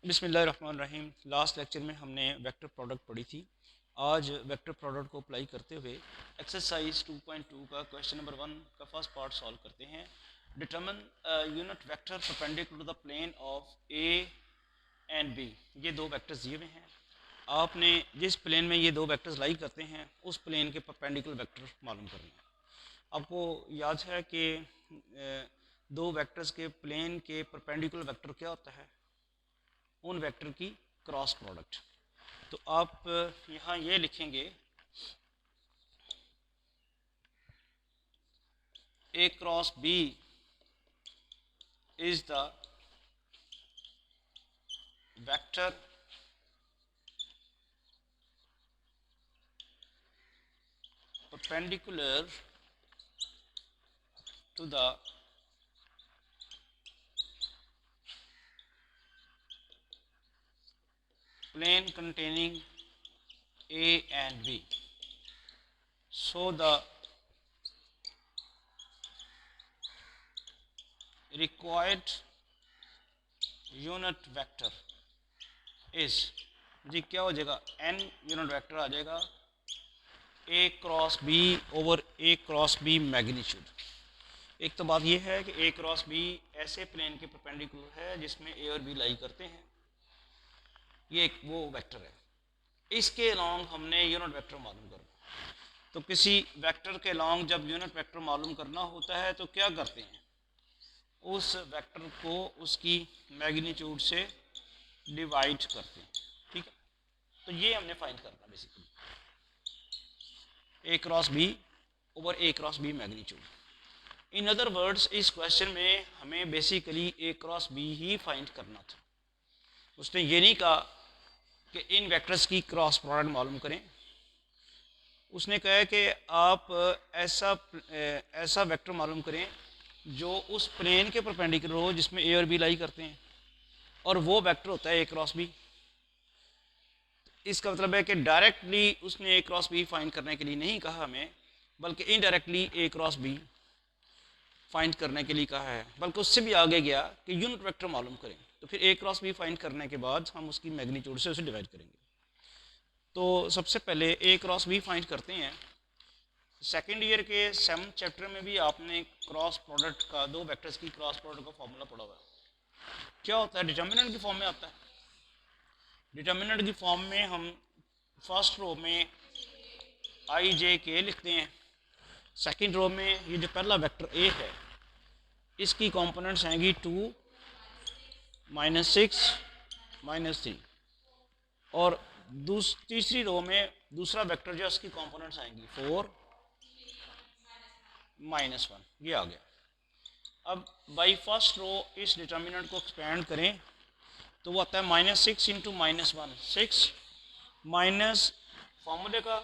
बिस्मिल्लाहिर्रहमानिर्रहीम। Last lecture में हमने वेक्टर प्रोडक्ट पढ़ी थी। आज वेक्टर प्रोडक्ट को अप्लाई करते हुए एक्सरसाइज 2.2 का क्वेश्चन नंबर 1 का फर्स्ट पार्ट सॉल्व करते हैं। Determine unit vector perpendicular to the plane of A and B. ये दो वेक्टर्स दिए हुए हैं। आपने जिस प्लेन में ये दो वेक्टर्स लाई करते हैं उस प्लेन के परपेंडिकुलर वेक्टर मालूम करने हैं। आपको याद है कि दो वेक्टर्स के प्लेन के परपेंडिकुलर वेक्टर क्या होता है? उन वेक्टर की क्रॉस प्रोडक्ट। तो आप यहाँ ये लिखेंगे A cross B is the vector perpendicular to the plane containing A and B. So the required unit vector is, जी क्या हो जाएगा, n यूनिट वेक्टर आ जाएगा A cross B over A cross B magnitude. एक तो बात यह है कि A क्रॉस B ऐसे प्लेन के परपेंडिकुलर है जिसमें A और B लाई करते हैं, ये एक वो वेक्टर है। इसके अलॉन्ग हमने यूनिट वेक्टर मालूम करना। तो किसी वेक्टर के अलॉन्ग जब यूनिट वेक्टर मालूम करना होता है तो क्या करते हैं, उस वेक्टर को उसकी मैग्नीट्यूड से डिवाइड करते हैं। ठीक है, तो ये हमने फाइंड करना basically A cross B over A cross B magnitude. In other words इस क्वेश्चन में हमें बेसिकली ए क्रॉस बी ही फाइंड करना था। उसने ये नहीं कहा कि इन वेक्टर्स की क्रॉस प्रोडक्ट मालूम करें। उसने कहा है कि आप ऐसा वेक्टर मालूम करें जो उस प्लेन के परपेंडिकुलर हो जिसमें ए और बी लाई करते हैं, और वो वेक्टर होता है ए क्रॉस बी। इसका मतलब है कि डायरेक्टली उसने ए क्रॉस बी फाइंड करने के लिए नहीं कहा हमें, बल्कि इनडायरेक्टली ए क्रॉस बी फाइंड करने के लिए कहा है। बल्कि उससे भी आगे गया कि यूनिट वेक्टर मालूम करें, तो फिर ए क्रॉस बी फाइंड करने के बाद हम उसकी मैग्नीट्यूड से उसे डिवाइड करेंगे। तो सबसे पहले ए क्रॉस बी फाइंड करते हैं। सेकेंड ईयर के 7th चैप्टर में भी आपने क्रॉस प्रोडक्ट का, दो वेक्टर्स की क्रॉस प्रोडक्ट का फॉर्मूला पढ़ा हुआ है। क्या होता है? डिटर्मिनेंट की फॉर्म में आता है। डिटर्मिनेंट की फॉर्म में हम फर्स्ट रो में आई जे के लिखते हैं। सेकेंड रो में ये जो पहला वेक्टर ए है इसकी कंपोनेंट्स आएंगी 2 -6 -3, और तीसरी रो में दूसरा वेक्टर जो इसकी कंपोनेंट्स आएंगी 4 -1। ये आ गया। अब बाई फर्स्ट रो इस डिटर्मिनेंट को एक्सपेंड करें तो वो आता है -6 इंटू -1, 6 माइनस फॉर्मूले का,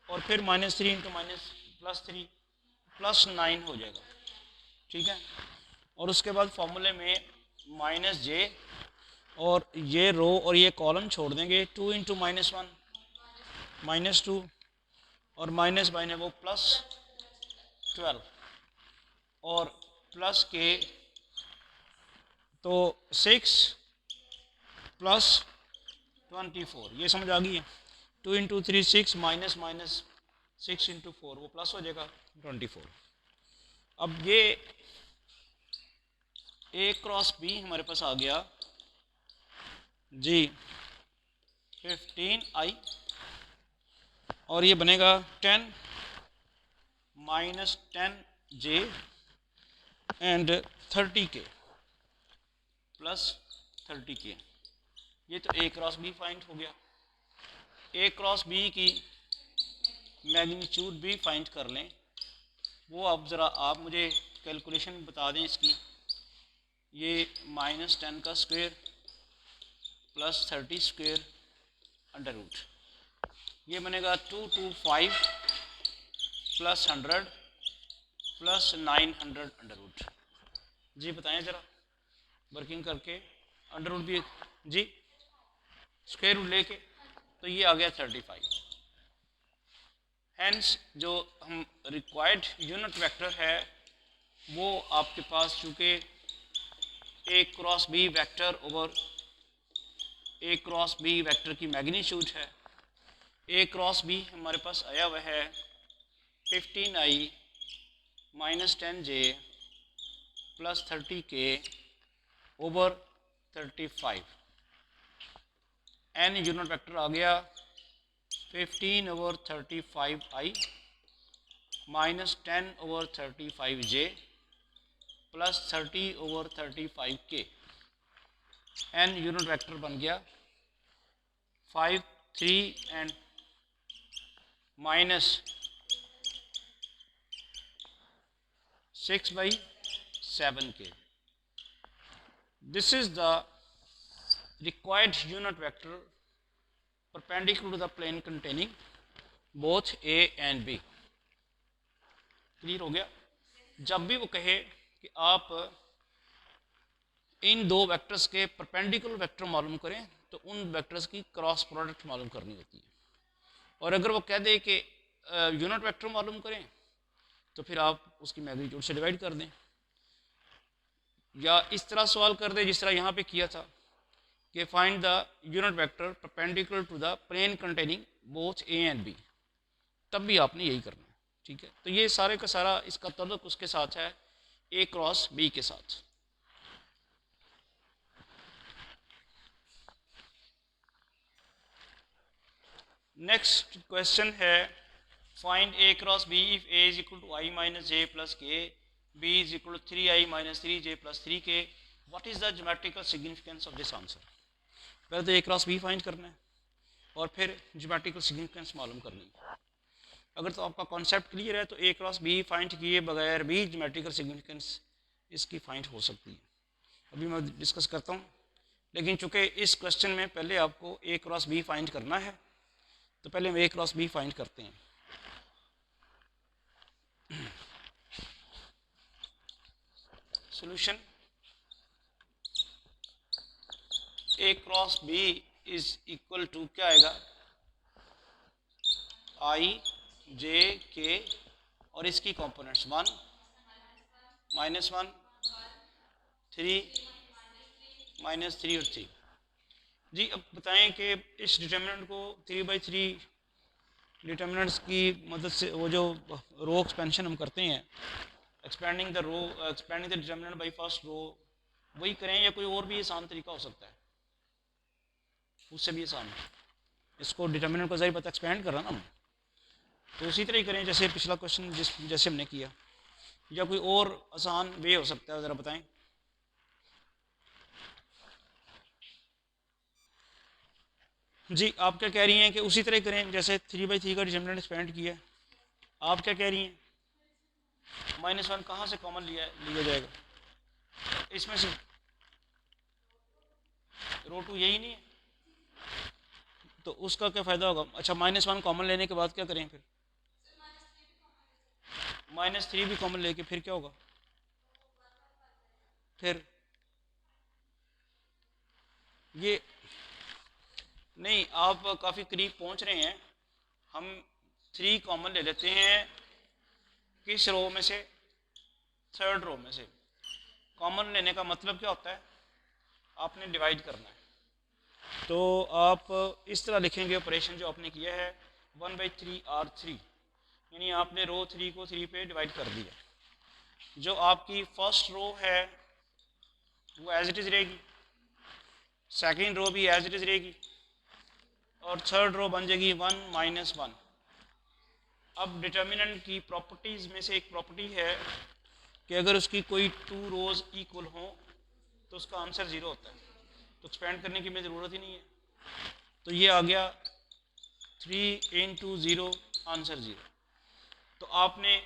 और फिर -3 इंटू +3 +9 हो जाएगा। ठीक है, और उसके बाद फॉर्मूले में -j, और ये रो और ये कॉलम छोड़ देंगे। 2 इंटू -1 -2, और माइनस बाइन है वो +12, और प्लस के तो 6 +24। ये समझ आ गई है? 2 इंटू 3 6 माइनस 6 इंटू 4 वो प्लस हो जाएगा 24। अब ये ए क्रॉस बी हमारे पास आ गया जी 15i, और ये बनेगा 10 -10j एंड 30k +30k। ये तो ए क्रॉस बी फाइंड हो गया। ए क्रॉस बी की मैग्नीट्यूड भी फाइंड कर लें। वो अब ज़रा आप मुझे कैलकुलेशन बता दें इसकी। ये -10 का स्क्वायर +30 स्क्वायर अंडर रूट, ये बनेगा 225 +100 +900 अंडर रूट। जी बताएं ज़रा वर्किंग करके। अंडर रूट भी जी स्क्वायर रूट लेके, तो ये आ गया 35। हैंस जो हम रिक्वायर्ड यूनिट वेक्टर है वो आपके पास चूँकि ए cross B vector over A cross B vector की मैग्नीट्यूड है। ए क्रॉस बी हमारे पास आया हुआ है 15i minus 10j plus 30k over 35। An unit vector आ गया 15 over 35i minus 10 over 35j plus 30 over 35k। An unit vector बन गया 5, 3 and minus 6/7k। This is the required unit vector perpendicular to the plane containing both A and B। Clear हो गया। जब भी वो कहे कि आप इन दो वेक्टर्स के परपेंडिकुलर वेक्टर मालूम करें तो उन वेक्टर्स की क्रॉस प्रोडक्ट मालूम करनी होती है। और अगर वो कह दे कि यूनिट वेक्टर मालूम करें तो फिर आप उसकी मैग्नीट्यूड से डिवाइड कर दें, या इस तरह सवाल कर दें जिस तरह यहाँ पे किया था कि find the unit vector perpendicular to the plane containing both A and B, तब भी आपने यही करना है। ठीक है, तो ये सारे का सारा इसका ताल्लुक उसके साथ है ए क्रॉस बी के साथ। नेक्स्ट क्वेश्चन है find A cross B if A is equal to I minus J plus K, B is equal to 3i minus 3j plus 3k, what is the geometrical significance of this answer. पहले तो ए cross B find करना है और फिर geometrical significance मालूम करनी है। अगर तो आपका कॉन्सेप्ट क्लियर है तो ए क्रॉस बी फाइंड किए बगैर भी ज्योमेट्रिकल सिग्निफिकेंस इसकी फाइंड हो सकती है। अभी मैं डिस्कस करता हूँ, लेकिन चूंकि इस क्वेश्चन में पहले आपको ए क्रॉस बी फाइंड करना है तो पहले हम ए क्रॉस बी फाइंड करते हैं। Solution A cross B is equal to क्या आएगा, आई जे के और इसकी कंपोनेंट्स 1 -1 3 -3 और 3। जी अब बताएं कि इस डिटर्मिनेंट को 3/3 डिटर्मिनेंट्स की मदद से वो जो रो एक्सपेंशन हम करते हैं, expanding the determinant by first row, वही करें या कोई और भी आसान तरीका हो सकता है, उससे भी आसान है। इसको डिटर्मिनेंट को ज़ाहिर पता एक्सपेंड कर रहा ना हम, तो उसी तरह ही करें जैसे पिछला क्वेश्चन जैसे हमने किया, या कोई और आसान वे हो सकता है, ज़रा बताएं। जी आप क्या कह रही हैं कि उसी तरह करें जैसे 3/3 का डिटर्मिनेंट एक्सपेंड किया। आप क्या कह रही हैं -1 कहाँ से कॉमन लिया जाएगा, इसमें से रो 2 यही नहीं है तो उसका क्या फ़ायदा होगा। अच्छा -1 कॉमन लेने के बाद क्या करें, फिर -3 भी कॉमन लेके फिर क्या होगा, फिर ये नहीं, आप काफ़ी करीब पहुंच रहे हैं। हम 3 कॉमन ले लेते हैं किस रो में से, थर्ड रो में से। कॉमन लेने का मतलब क्या होता है, आपने डिवाइड करना है। तो आप इस तरह लिखेंगे ऑपरेशन जो आपने किया है 1/3 R3, यानी आपने रो 3 को 3 पे डिवाइड कर दिया। जो आपकी फर्स्ट रो है वो एज इट इज़ रहेगी, सेकेंड रो भी एज इट इज़ रहेगी और थर्ड रो बन जाएगी 1 -1। अब डिटर्मिनेंट की प्रॉपर्टीज़ में से एक प्रॉपर्टी है कि अगर उसकी कोई 2 रोज इक्वल हो तो उसका आंसर 0 होता है, तो एक्सपेंड करने की मेरी ज़रूरत ही नहीं है। तो ये आ गया 3 × 0 आंसर 0। तो आपने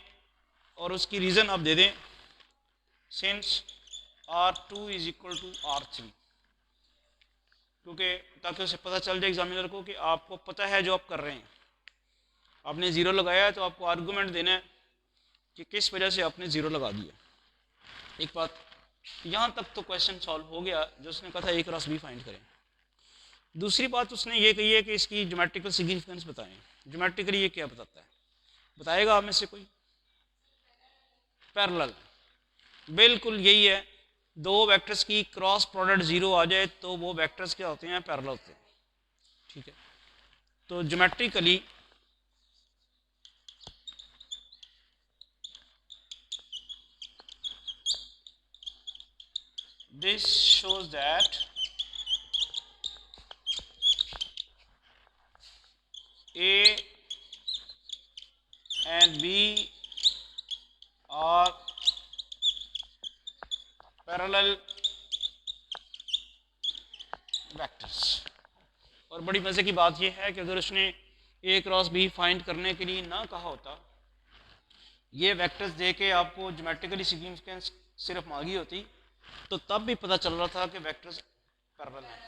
और उसकी रीज़न आप दे दें since R2 is equal to R3, क्योंकि ताकि उसे पता चल जाए एग्जामिनर को कि आपको पता है जो आप कर रहे हैं। आपने 0 लगाया है तो आपको आर्गूमेंट देना है कि किस वजह से आपने 0 लगा दिया। एक बात, यहाँ तक तो क्वेश्चन सॉल्व हो गया जो उसने कहा था ए क्रॉस बी फाइंड करें। दूसरी बात उसने ये कही है कि इसकी ज्योमेट्रिकल सिग्निफिकेंस बताएं। ज्योमेट्रिकली ये क्या बताता है, बताएगा आप में से कोई। पैरेलल, बिल्कुल यही है दो वेक्टर्स की क्रॉस प्रोडक्ट 0 आ जाए तो वो वेक्टर्स क्या होते हैं, पैरेलल होते हैं। ठीक है, तो geometrically this shows that A and B are parallel vectors। और बड़ी मज़े की बात यह है कि अगर उसने A क्रॉस B फाइंड करने के लिए ना कहा होता, ये वेक्टर्स दे के आपको ज्योमेट्रिकली सिग्निफिकेंस सिर्फ मांगी होती, तो तब भी पता चल रहा था कि वेक्टर्स पैरेलल हैं।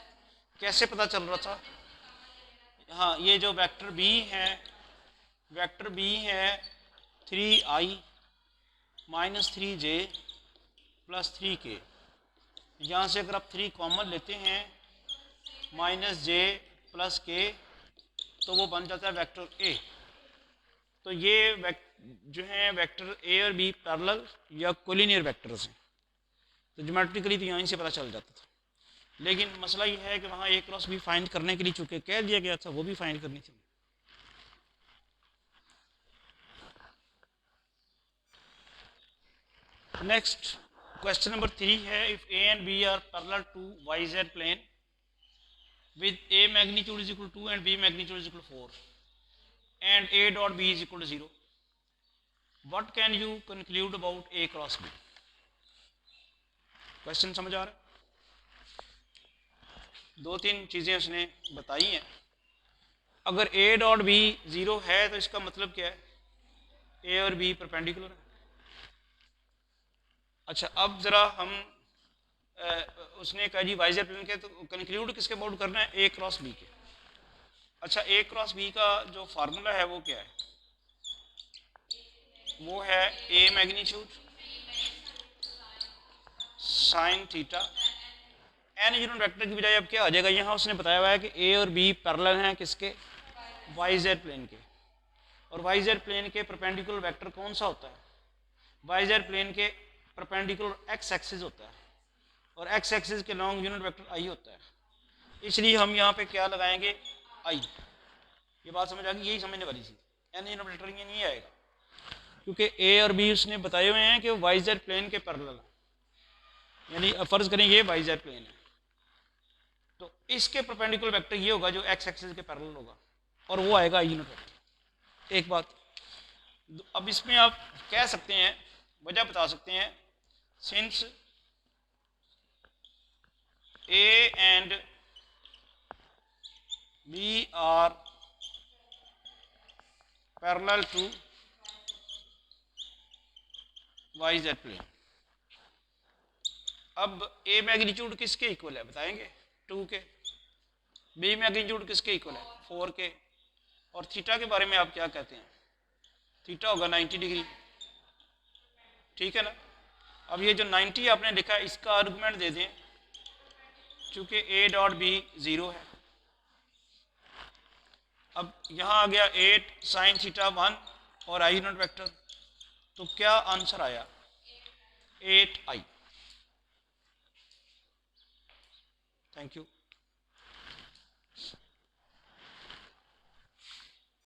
कैसे पता चल रहा था? हाँ, ये जो वेक्टर B है 3i minus 3j plus 3k। यहाँ से अगर आप 3 कॉमन लेते हैं माइनस j प्लस k, तो वो बन जाता है वेक्टर A। तो ये जो है वेक्टर A और B पैरेलल या कोलिनियर वेक्टर्स हैं। तो ज्योमेट्रिकली तो यहीं से पता चल जाता था, लेकिन मसला ये है कि वहाँ A क्रॉस B फाइंड करने के लिए चूंकि कह दिया गया था, वो भी फाइंड करनी थी। नेक्स्ट क्वेश्चन नंबर 3 है, if A and B are parallel to YZ plane with A magnitude is equal to 2 and B magnitude is equal to 4 and A dot B is equal to 0, what can you conclude about A cross B? Question समझ आ रहा है? दो तीन चीज़ें उसने बताई हैं। अगर A डॉट B 0 है तो इसका मतलब क्या है? A और B परपेंडिकुलर है। अच्छा, अब ज़रा हम उसने कहा जी वाइजर प्लेन के, तो कंक्लूड किसके अबाउट करना है? A क्रॉस B के। अच्छा, A क्रॉस B का जो फार्मूला है वो क्या है? वो है A magnitude sine theta N unit vector की बजाय अब क्या आ जाएगा? यहाँ उसने बताया हुआ है कि A और B पैरेलल हैं किसके? YZ प्लेन के। और YZ प्लेन के परपेंडिकुलर वेक्टर कौन सा होता है? YZ प्लेन के परपेंडिकुलर x एक्सिस होता है और x एक्सिस के लॉन्ग यूनिट वेक्टर I होता है। इसलिए हम यहाँ पे क्या लगाएंगे? I। ये बात समझ आ गई? यही समझने वाली थी। एन यूनिट वेक्टर ये नहीं आएगा क्योंकि A और B उसने बताए हुए हैं कि YZ प्लेन के पैरेलल है। यानी फर्ज करें ये YZ प्लेन है, तो इसके परपेंडिकुलर वेक्टर ये होगा जो x एक्सिस के पैरेलल होगा, और वो आएगा I यूनिट वेक्टर। एक बात। अब इसमें आप कह सकते हैं, वजह बता सकते हैं, since A and B are parallel to YZ plane. अब A मैग्नीट्यूड किसके इक्वल है बताएंगे? 2 के। B मैग्नीट्यूड किसके इक्वल है? 4 के। और थीटा के बारे में आप क्या कहते हैं? थीटा होगा 90 डिग्री। ठीक है ना? अब ये जो 90 आपने लिखा है इसका आर्गुमेंट दे दें, चूंकि A डॉट B 0 है। अब यहाँ आ गया 8 साइन थीटा 1 और I यूनिट वेक्टर, तो क्या आंसर आया? 8I। Thank you.